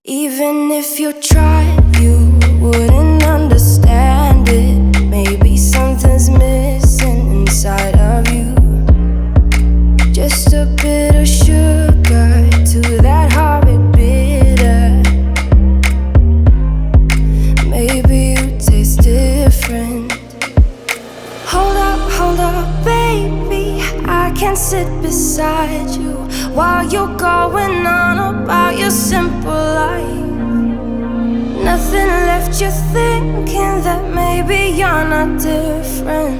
Even if you tried, you wouldn't understand it. Maybe something's missing inside of you. Just a bit of sugar to that horrid bitter. Maybe you taste different. Hold up, baby, I can't sit beside you while you're going on about your simple life. Nothing left you thinking that maybe you're not different.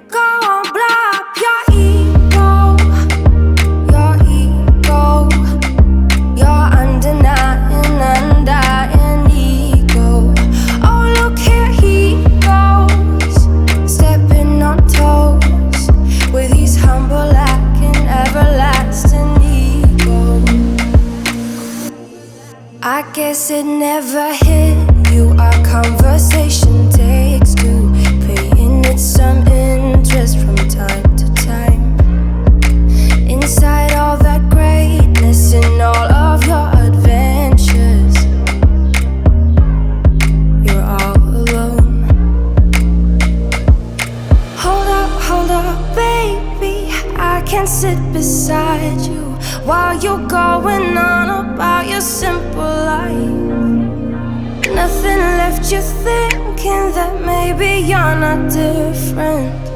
Go on, blow up your ego, your undenying, undying ego. Oh, look here he goes, stepping on toes with his humble lack and everlasting ego. I guess it never hit you. Our conversation takes two, paying it some interest from time to time. Inside all that greatness and all of your adventures, you're all alone. Hold up, baby, I can't sit beside you while you're going on about your simple life. Nothing left you thinking that maybe you're not different.